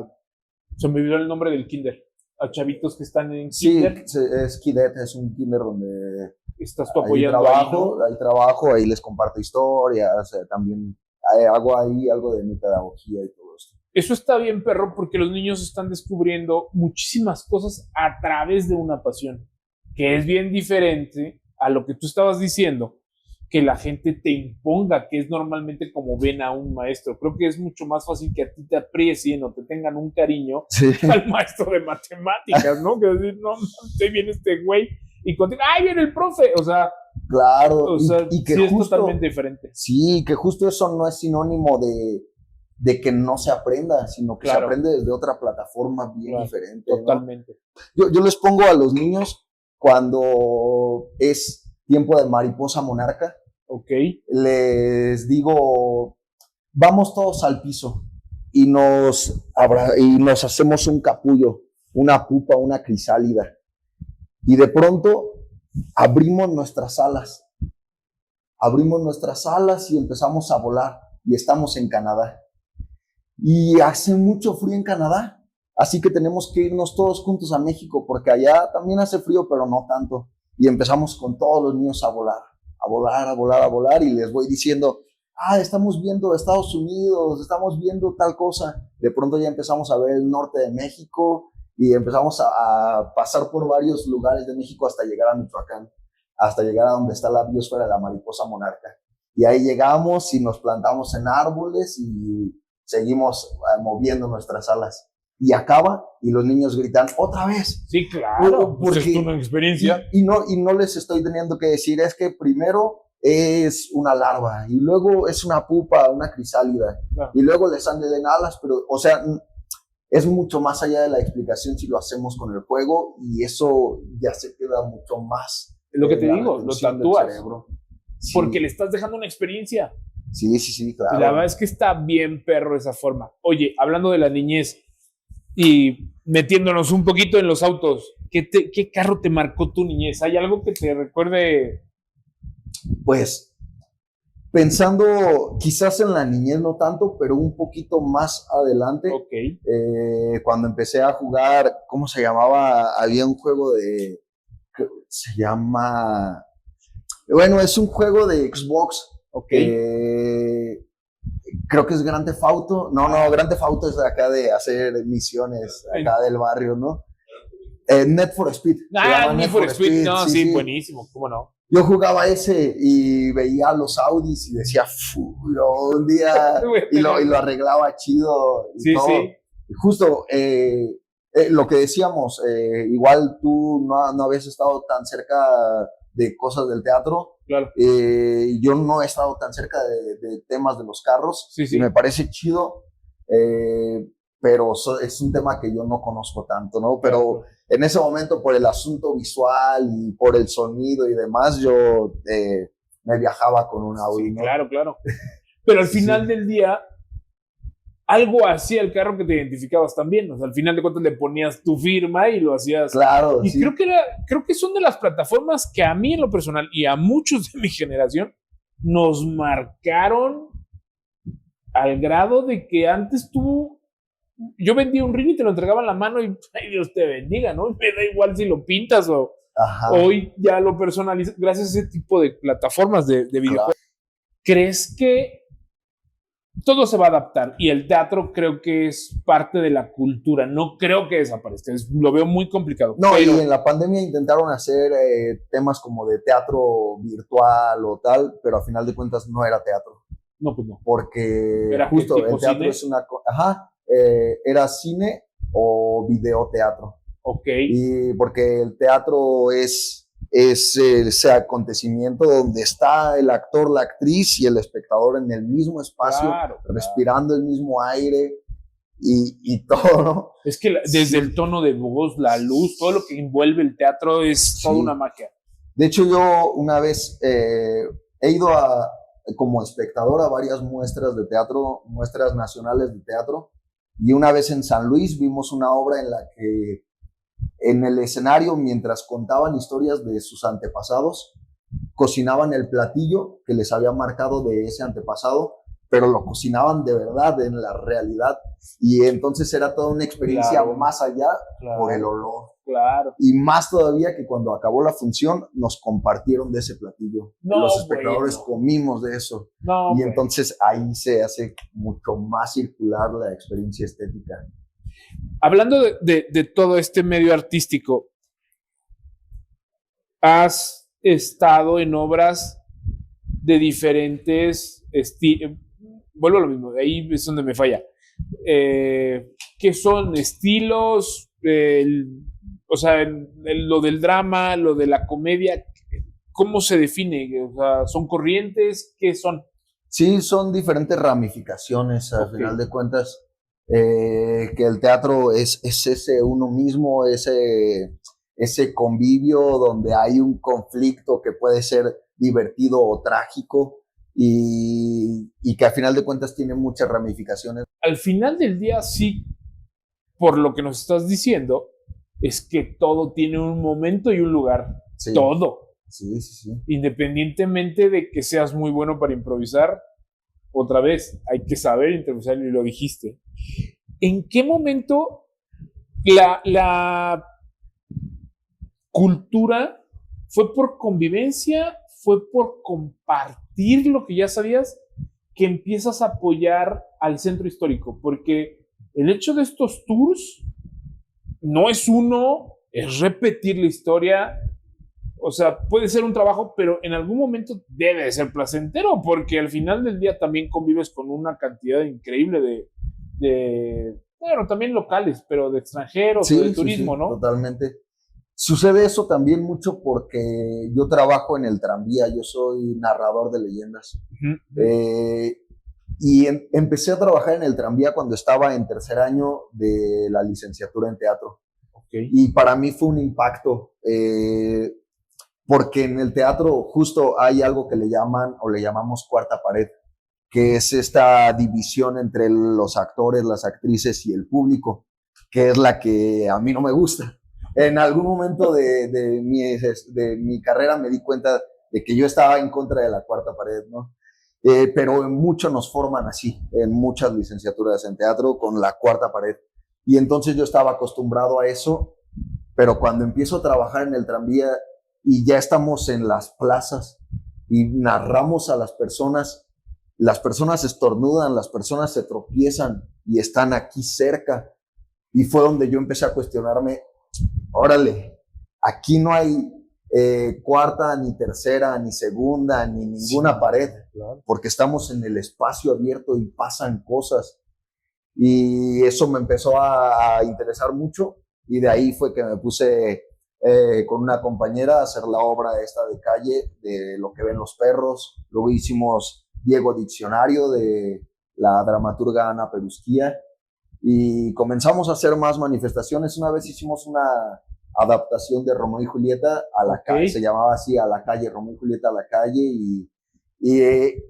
Se me olvidó el nombre del kinder. a chavitos que están en Sí, kinder. es Kidet, es un kinder donde Estás tú ahí apoyando trabajo, ahí, ¿no? ahí trabajo, ahí les comparto historias, también hago ahí algo de mi pedagogía y todo esto. Eso está bien, perro, porque los niños están descubriendo muchísimas cosas a través de una pasión, que es bien diferente a lo que tú estabas diciendo, que la gente te imponga, que es normalmente como ven a un maestro. Creo que es mucho más fácil que a ti te aprecien o te tengan un cariño Sí. al maestro de matemáticas, ¿no? Que decir, no, ahí viene este güey y contigo, ¡ay, viene el profe! O sea, Claro, y que sí justo, es totalmente diferente. Sí, que justo eso no es sinónimo de que no se aprenda, sino que se aprende desde otra plataforma bien diferente. Totalmente. ¿No? Yo les pongo a los niños cuando es tiempo de mariposa monarca. Ok. Les digo, vamos todos al piso y nos hacemos un capullo, una pupa, una crisálida. Y de pronto abrimos nuestras alas y empezamos a volar y estamos en Canadá. Y hace mucho frío en Canadá, así que tenemos que irnos todos juntos a México porque allá también hace frío, pero no tanto. Y empezamos con todos los niños a volar y les voy diciendo, estamos viendo Estados Unidos, estamos viendo tal cosa. De pronto ya empezamos a ver el norte de México y empezamos a pasar por varios lugares de México hasta llegar a Michoacán, hasta llegar a donde está la biosfera de la mariposa monarca. Y ahí llegamos y nos plantamos en árboles y seguimos moviendo nuestras alas. Y acaba y los niños gritan, ¡otra vez! Sí, claro, porque es una experiencia. Y no les estoy teniendo que decir, es que primero es una larva, y luego es una pupa, una crisálida, y luego les salen alas, pero, o sea, es mucho más allá de la explicación si lo hacemos con el juego, y eso ya se queda mucho más. Es lo que te digo, lo tatúas. Sí. Porque le estás dejando una experiencia. Sí, claro. Y la verdad es que está bien perro esa forma. Oye, hablando de la niñez y metiéndonos un poquito en los autos, ¿qué carro te marcó tu niñez? ¿Hay algo que te recuerde? Pues, pensando quizás en la niñez no tanto, pero un poquito más adelante, cuando empecé a jugar, ¿cómo se llamaba? Había un juego se llama, bueno, es un juego de Xbox. Creo que es Grand Theft Auto. No, Grand Theft Auto es de acá de hacer misiones, acá del barrio, ¿no? Need for Speed. Need for Speed. No, sí, buenísimo, ¿cómo no? Yo jugaba ese y veía los Audis y decía, un día, y lo arreglaba chido y todo. Sí. Justo, lo que decíamos, igual tú no habías estado tan cerca de cosas del teatro. Claro. Yo no he estado tan cerca de temas de los carros. Sí. Y me parece chido, pero es un tema que yo no conozco tanto, ¿no? Pero en ese momento, por el asunto visual y por el sonido y demás, yo me viajaba con un Audi, ¿no? Claro. Pero al final del día, algo hacía el carro que te identificabas también. O sea, al final de cuentas le ponías tu firma y lo hacías. Claro. Y creo que son de las plataformas que a mí en lo personal y a muchos de mi generación nos marcaron al grado de que antes yo vendía un ring y te lo entregaba en la mano y ay, Dios te bendiga, ¿no? Me da igual si lo pintas o hoy ya lo personalizas gracias a ese tipo de plataformas de videojuegos. Claro. ¿Crees que todo se va a adaptar? Y el teatro creo que es parte de la cultura. No creo que desaparezca. Lo veo muy complicado. No, pero y en la pandemia intentaron hacer temas como de teatro virtual o tal, pero a final de cuentas no era teatro. No, pues no. Porque justo el teatro cine? Es una... era cine o videoteatro. Y porque el teatro es ese acontecimiento donde está el actor, la actriz y el espectador en el mismo espacio, respirando el mismo aire y todo, ¿no? Es que desde el tono de voz, la luz, todo lo que envuelve el teatro es toda una magia. De hecho, yo una vez he ido como espectador a varias muestras de teatro, muestras nacionales de teatro, y una vez en San Luis vimos una obra en la que en el escenario, mientras contaban historias de sus antepasados, cocinaban el platillo que les había marcado de ese antepasado, pero lo cocinaban de verdad, en la realidad. Y entonces era toda una experiencia más allá por el olor. Claro. Y más todavía que cuando acabó la función nos compartieron de ese platillo. Los espectadores comimos de eso. Y entonces ahí se hace mucho más circular la experiencia estética. Hablando de todo este medio artístico, has estado en obras de diferentes estilos. Vuelvo a lo mismo, ahí es donde me falla. ¿Qué son estilos? O sea, lo del drama, lo de la comedia, ¿cómo se define? O sea, ¿son corrientes? ¿Qué son? Sí, son diferentes ramificaciones, al final de cuentas, que el teatro es ese uno mismo, ese convivio donde hay un conflicto que puede ser divertido o trágico y que al final de cuentas tiene muchas ramificaciones. Al final del día, sí, por lo que nos estás diciendo, es que todo tiene un momento y un lugar. Sí. Todo. Sí, sí, sí. Independientemente de que seas muy bueno para improvisar, otra vez, hay que saber improvisar y lo dijiste. ¿En qué momento la cultura fue por convivencia, fue por compartir lo que ya sabías, que empiezas a apoyar al centro histórico? Porque el hecho de estos tours no es uno, es repetir la historia. O sea, puede ser un trabajo, pero en algún momento debe de ser placentero, porque al final del día también convives con una cantidad increíble bueno, también locales, pero de extranjeros o de turismo, sí, ¿no? Totalmente. Sucede eso también mucho porque yo trabajo en el tranvía, yo soy narrador de leyendas. Y empecé a trabajar en el tranvía cuando estaba en tercer año de la licenciatura en teatro. Y para mí fue un impacto, porque en el teatro justo hay algo que le llamamos cuarta pared, que es esta división entre los actores, las actrices y el público, que es la que a mí no me gusta. En algún momento de mi carrera me di cuenta de que yo estaba en contra de la cuarta pared, ¿no? Pero en mucho nos forman así, en muchas licenciaturas en teatro, con la cuarta pared. Y entonces yo estaba acostumbrado a eso, pero cuando empiezo a trabajar en el tranvía y ya estamos en las plazas y narramos a las personas estornudan, las personas se tropiezan y están aquí cerca. Y fue donde yo empecé a cuestionarme, órale, aquí no hay cuarta, ni tercera, ni segunda, ni ninguna pared, claro, porque estamos en el espacio abierto y pasan cosas. Y eso me empezó a interesar mucho y de ahí fue que me puse con una compañera a hacer la obra esta de calle de Lo que ven los perros. Luego hicimos Diego Diccionario de la dramaturga Ana Perusquía y comenzamos a hacer más manifestaciones. Una vez hicimos una adaptación de Romeo y Julieta a la calle, se llamaba así, A la calle, Romeo y Julieta a la calle, y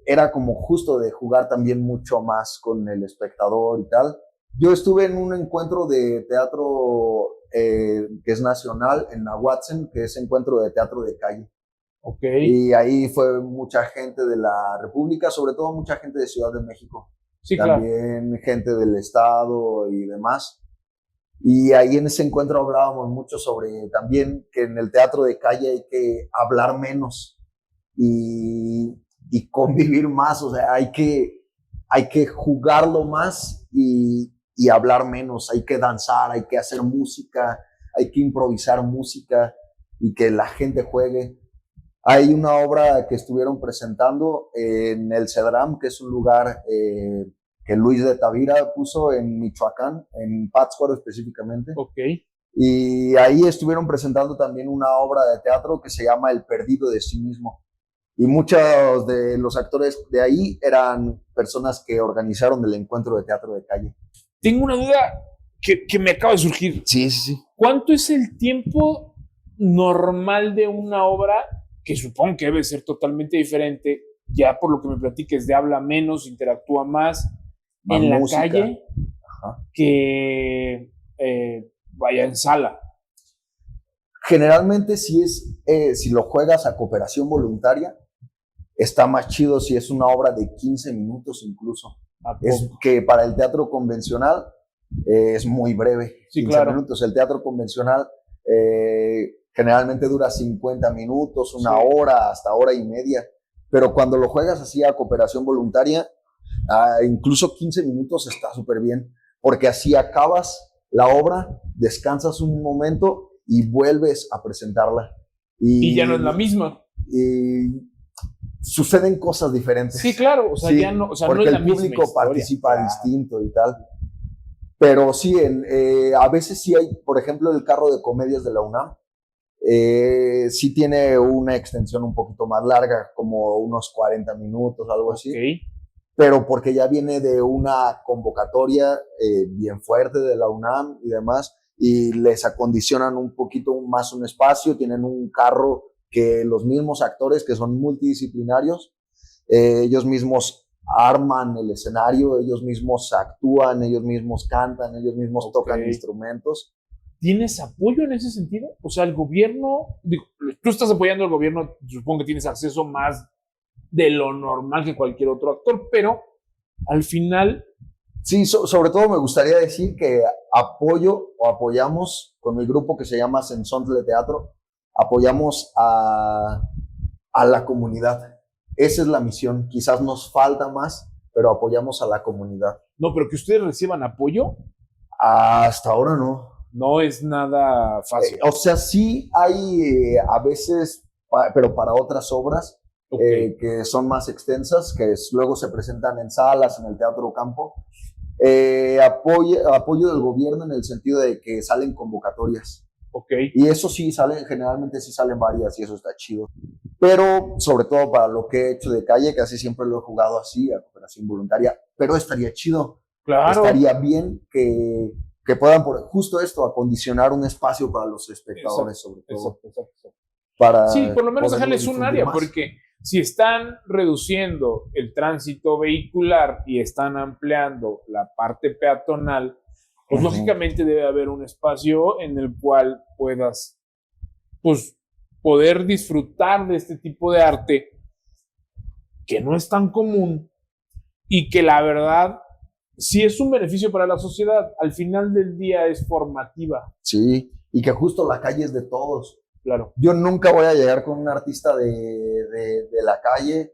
era como justo de jugar también mucho más con el espectador y tal. Yo estuve en un encuentro de teatro que es nacional en Nahuatzen, que es encuentro de teatro de calle. Y ahí fue mucha gente de la República, sobre todo mucha gente de Ciudad de México. Sí, también claro, gente del estado y demás. Y ahí en ese encuentro hablábamos mucho sobre también que en el teatro de calle hay que hablar menos y convivir más, o sea, hay que jugarlo más y hablar menos, hay que danzar, hay que hacer música, hay que improvisar música y que la gente juegue. Hay una obra que estuvieron presentando en el Cedram, que es un lugar que Luis de Tavira puso en Michoacán, en Pátzcuaro específicamente. Y ahí estuvieron presentando también una obra de teatro que se llama El perdido de sí mismo. Y muchos de los actores de ahí eran personas que organizaron el encuentro de teatro de calle. Tengo una duda que me acaba de surgir. Sí, sí, sí. ¿Cuánto es el tiempo normal de una obra, que supongo que debe ser totalmente diferente, ya por lo que me platiques, de habla menos, interactúa más en la música, calle, que vaya en sala? Generalmente si lo juegas a cooperación voluntaria, está más chido si es una obra de 15 minutos incluso. Es poco? que para el teatro convencional es muy breve, Sí, 15 claro. minutos. El teatro convencional generalmente dura 50 minutos, una Sí. hora, hasta hora y media. Pero cuando lo juegas así a cooperación voluntaria, incluso 15 minutos está súper bien, porque así acabas la obra, descansas un momento y vuelves a presentarla. Y ya no es la misma. Y suceden cosas diferentes. Sí, claro, o sea, sí, ya no, o sea, porque no es la el misma público historia. participa Claro. distinto y tal. Pero sí, a veces sí hay, por ejemplo, el carro de comedias de la UNAM, sí tiene una extensión un poquito más larga, como unos 40 minutos, algo así. Ok. Pero porque ya viene de una convocatoria bien fuerte de la UNAM y demás, y les acondicionan un poquito más un espacio, tienen un carro que los mismos actores, que son multidisciplinarios, ellos mismos arman el escenario, ellos mismos actúan, ellos mismos cantan, ellos mismos tocan instrumentos. ¿Tienes apoyo en ese sentido? O sea, el gobierno, digo, tú estás apoyando al gobierno, supongo que tienes acceso más de lo normal que cualquier otro actor, pero al final... Sí, sobre todo me gustaría decir que apoyamos con mi grupo que se llama Sensontle Teatro, apoyamos a la comunidad. Esa es la misión. Quizás nos falta más, pero apoyamos a la comunidad. No, pero que ustedes reciban apoyo. Hasta ahora no. No es nada fácil. O sea, sí hay a veces, pero para otras obras que son más extensas, que luego se presentan en salas, en el Teatro Campo. Apoyo del gobierno en el sentido de que salen convocatorias. Y eso sí generalmente sí salen varias y eso está chido. Pero sobre todo para lo que he hecho de calle, casi siempre lo he jugado así, a cooperación voluntaria, pero estaría chido. Claro. Estaría bien que puedan, justo esto, acondicionar un espacio para los espectadores, sobre todo. Exacto. Para sí, por lo menos dejarles un área, más. porque si están reduciendo el tránsito vehicular y están ampliando la parte peatonal, pues lógicamente debe haber un espacio en el cual puedas, pues, poder disfrutar de este tipo de arte que no es tan común y que la verdad sí es un beneficio para la sociedad. Al final del día es formativa. Sí, y que justo la calle es de todos. Claro. Yo nunca voy a llegar con un artista de la calle,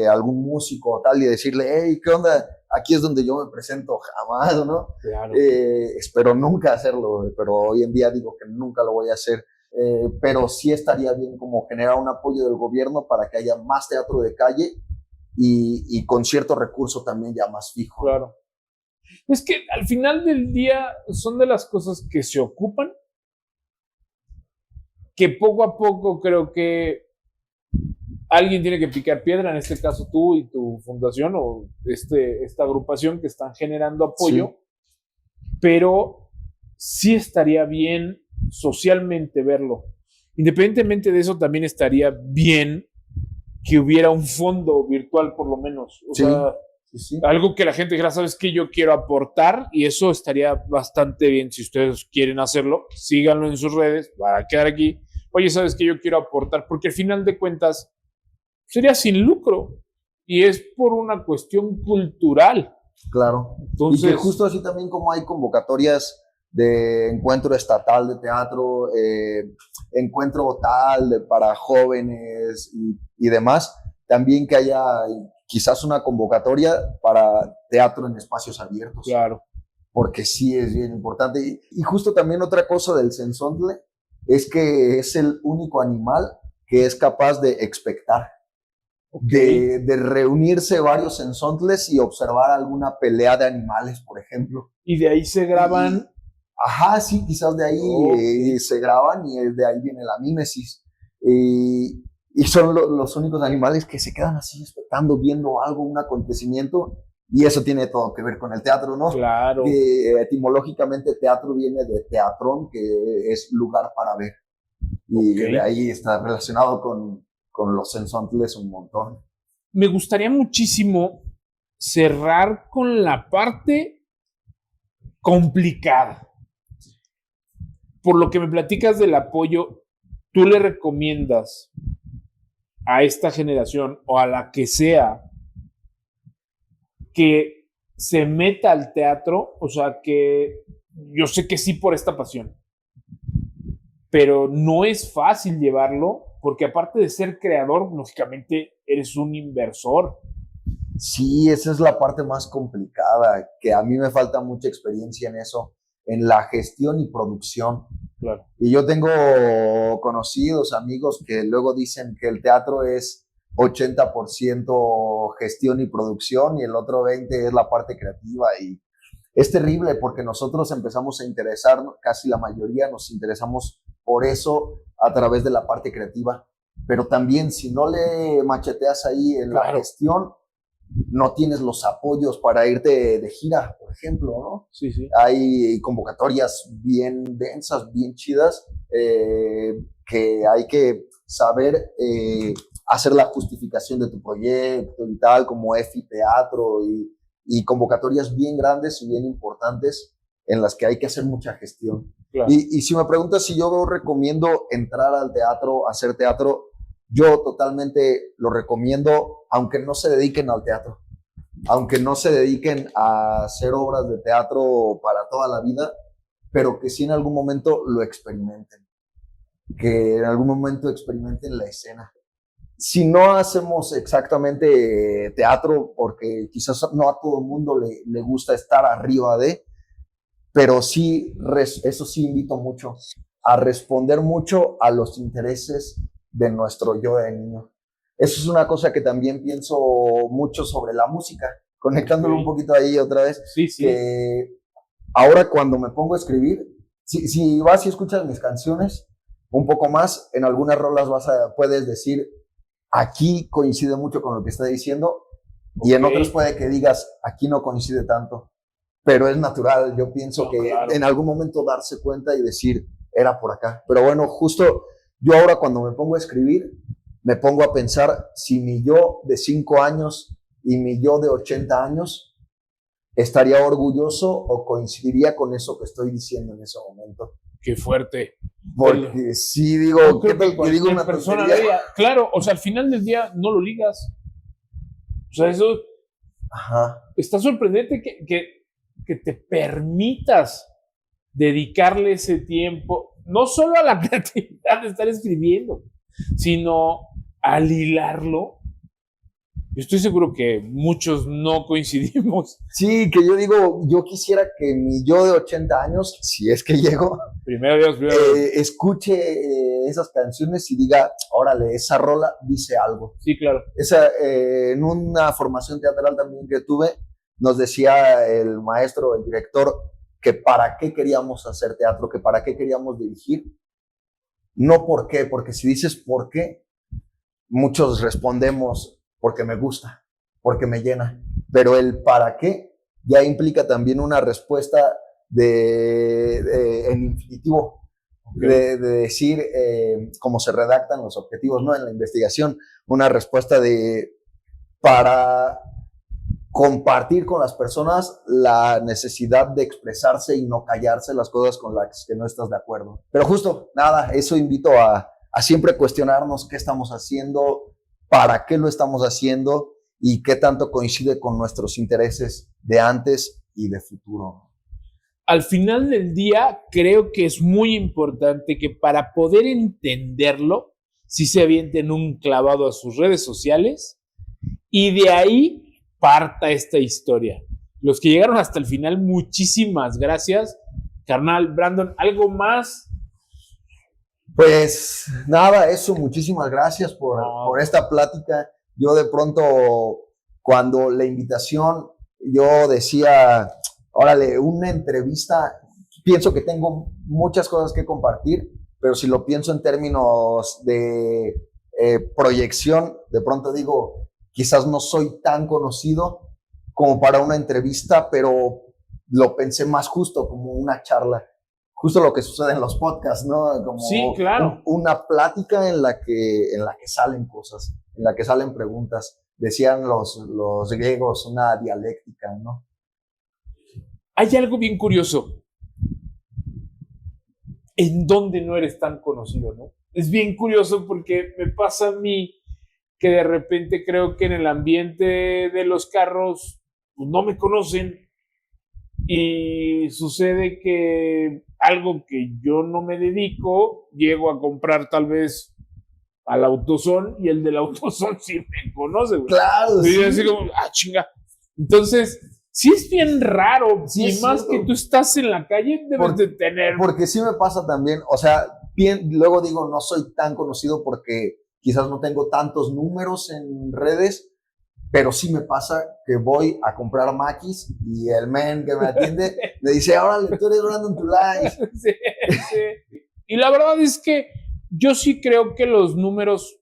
algún músico o tal, y decirle, hey, ¿qué onda? Aquí es donde yo me presento, jamás, ¿no? Claro. Espero nunca hacerlo, pero hoy en día digo que nunca lo voy a hacer. Pero sí estaría bien como generar un apoyo del gobierno para que haya más teatro de calle y con cierto recurso también ya más fijo. Claro. Es que al final del día son de las cosas que se ocupan, que poco a poco creo que alguien tiene que picar piedra, en este caso tú y tu fundación o esta agrupación que están generando apoyo, sí. Pero sí estaría bien socialmente verlo. Independientemente de eso, también estaría bien que hubiera un fondo virtual por lo menos. O sea, sí. Algo que la gente dijera, ¿sabes qué? Yo quiero aportar y eso estaría bastante bien. Si ustedes quieren hacerlo, síganlo en sus redes para quedar aquí. Oye, ¿sabes qué? Yo quiero aportar, porque al final de cuentas sería sin lucro y es por una cuestión cultural. Claro. Entonces, y que justo así también como hay convocatorias de encuentro estatal de teatro, encuentro tal para jóvenes y demás, también que haya quizás una convocatoria para teatro en espacios abiertos. Claro. Porque sí es bien importante. Y justo también otra cosa del sensontle es que es el único animal que es capaz de expectar. De reunirse varios sensontles y observar alguna pelea de animales, por ejemplo. Y de ahí se graban. Ajá, sí, quizás de ahí se graban y de ahí viene la mímesis. Y son los únicos animales que se quedan así expectando, viendo algo, un acontecimiento. Y eso tiene todo que ver con el teatro, ¿no? Claro. Etimológicamente teatro viene de teatrón, que es lugar para ver. Y de ahí está relacionado con los sensontles un montón. Me gustaría muchísimo cerrar con la parte complicada. Por lo que me platicas del apoyo, ¿tú le recomiendas a esta generación o a la que sea que se meta al teatro, o sea, que yo sé que sí por esta pasión, pero no es fácil llevarlo, porque aparte de ser creador, lógicamente eres un inversor. Sí, esa es la parte más complicada, que a mí me falta mucha experiencia en eso, en la gestión y producción. Claro. Y yo tengo conocidos, amigos que luego dicen que el teatro es 80% gestión y producción y el otro 20% es la parte creativa. Y es terrible porque nosotros empezamos a interesarnos, casi la mayoría nos interesamos por eso a través de la parte creativa. Pero también si no le macheteas ahí en la gestión, no tienes los apoyos para irte de gira, por ejemplo, ¿no? Sí, sí. Hay convocatorias bien densas, bien chidas, que hay que saber hacer la justificación de tu proyecto y tal, como EFI Teatro y convocatorias bien grandes y bien importantes en las que hay que hacer mucha gestión. Claro. Y si me preguntas si yo recomiendo entrar al teatro, hacer teatro, yo totalmente lo recomiendo, aunque no se dediquen al teatro, aunque no se dediquen a hacer obras de teatro para toda la vida, pero que sí en algún momento lo experimenten, que en algún momento experimenten la escena. Si no hacemos exactamente teatro, porque quizás no a todo el mundo le gusta estar arriba de, pero sí, eso sí invito mucho, a responder mucho a los intereses de nuestro yo de niño. Eso es una cosa que también pienso mucho sobre la música, conectándolo un poquito ahí otra vez. Sí, sí. Que ahora cuando me pongo a escribir, si vas y escuchas mis canciones un poco más, en algunas rolas puedes decir, aquí coincide mucho con lo que está diciendo, y en otras puede que digas, aquí no coincide tanto. Pero es natural, yo pienso que en algún momento darse cuenta y decir, era por acá. Pero bueno, justo yo ahora cuando me pongo a escribir, me pongo a pensar si mi yo de 5 años y mi yo de 80 años estaría orgulloso o coincidiría con eso que estoy diciendo en ese momento. Qué fuerte. Porque sí digo, ¿qué tal que digo una persona media? Claro, o sea, al final del día no lo ligas. O sea, eso está sorprendente que te permitas dedicarle ese tiempo, no solo a la creatividad de estar escribiendo, sino al hilarlo. Yo estoy seguro que muchos no coincidimos. Sí, que yo digo, yo quisiera que mi yo de 80 años, si es que llego, primero Dios, escuche esas canciones y diga, órale, esa rola dice algo. Sí, claro. En una formación teatral también que tuve, nos decía el maestro, el director, que para qué queríamos hacer teatro, que para qué queríamos dirigir. No por qué, porque si dices por qué, muchos respondemos porque me gusta, porque me llena. Pero el para qué ya implica también una respuesta en infinitivo, de decir cómo se redactan los objetivos, ¿no? En la investigación, una respuesta para compartir con las personas la necesidad de expresarse y no callarse las cosas con las que no estás de acuerdo. Pero justo, nada, eso invito a siempre cuestionarnos qué estamos haciendo, para qué lo estamos haciendo y qué tanto coincide con nuestros intereses de antes y de futuro. Al final del día, creo que es muy importante que para poder entenderlo, sí se avienten un clavado a sus redes sociales y de ahí parta esta historia. Los que llegaron hasta el final, muchísimas gracias. Carnal, Brandon, ¿algo más? Pues nada, eso, muchísimas gracias por esta plática. Yo de pronto, cuando la invitación, yo decía, órale, una entrevista, pienso que tengo muchas cosas que compartir, pero si lo pienso en términos de proyección, de pronto digo, quizás no soy tan conocido como para una entrevista, pero lo pensé más justo como una charla. Justo lo que sucede en los podcasts, ¿no? Como sí, claro. Una plática en la que salen cosas, en la que salen preguntas. Decían los griegos, una dialéctica, ¿no? Hay algo bien curioso. ¿En dónde no eres tan conocido, no? Es bien curioso porque me pasa a mí que de repente creo que en el ambiente de los carros pues, no me conocen y sucede que algo que yo no me dedico, llego a comprar tal vez al AutoZone y el del AutoZone sí me conoce, güey. Claro, Y sí. así como, chinga. Entonces, sí es bien raro, Sí, y es más cierto. que tú estás en la calle, debes de tener. Porque sí me pasa también, o sea, luego digo, no soy tan conocido porque quizás no tengo tantos números en redes, pero sí me pasa que voy a comprar maquis y el men que me atiende me dice, órale, tú eres Brandon Tulay. Sí, sí. Y la verdad es que yo sí creo que los números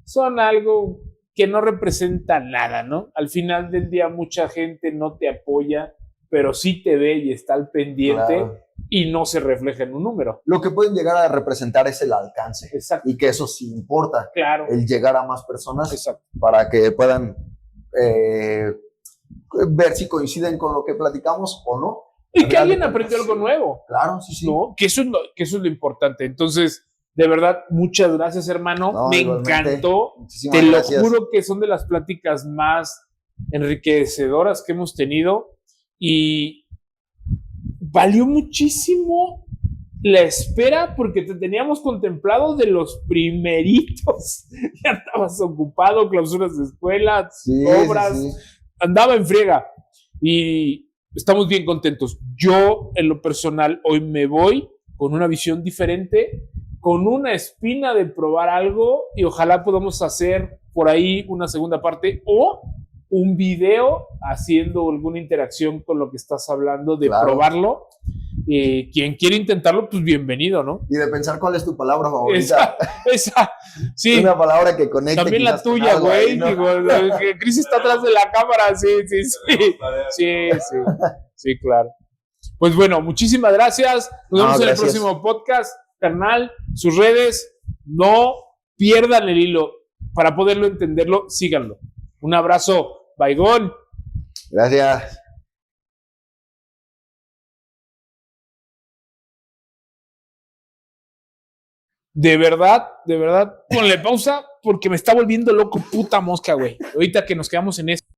son algo que no representa nada, ¿no? Al final del día mucha gente no te apoya, pero sí te ve y está al pendiente, Claro. y no se refleja en un número. Lo que pueden llegar a representar es el alcance. Exacto. Y que eso sí importa. Claro. El llegar a más personas. Exacto. Para que puedan ver si coinciden con lo que platicamos o no. Y que alguien aprendió algo nuevo. Claro, sí, sí. ¿No? Que eso es lo importante. Entonces, de verdad, muchas gracias, hermano. No, me igualmente. encantó. Muchísimas Te gracias. lo juro que son de las pláticas más enriquecedoras que hemos tenido y valió muchísimo la espera porque te teníamos contemplado de los primeritos. Ya estabas ocupado, clausuras de escuelas, Sí, obras, sí, sí. Andaba en friega y estamos bien contentos. Yo, en lo personal, hoy me voy con una visión diferente, con una espina de probar algo y ojalá podamos hacer por ahí una segunda parte o un video haciendo alguna interacción con lo que estás hablando de Claro. Probarlo. Quien quiere intentarlo, pues bienvenido, ¿no? Y de pensar cuál es tu palabra favorita. Esa, sí. Una palabra que conecte. También la tuya, güey. ¿No? Digo, que Cris está atrás de la cámara, sí. Sí, claro. Pues bueno, muchísimas gracias. Nos vemos en el próximo podcast, carnal. Sus redes, no pierdan el hilo. Para poderlo entenderlo, síganlo. Un abrazo. Baigón. Gracias. De verdad, ponle pausa porque me está volviendo loco puta mosca, güey. Ahorita que nos quedamos en esto.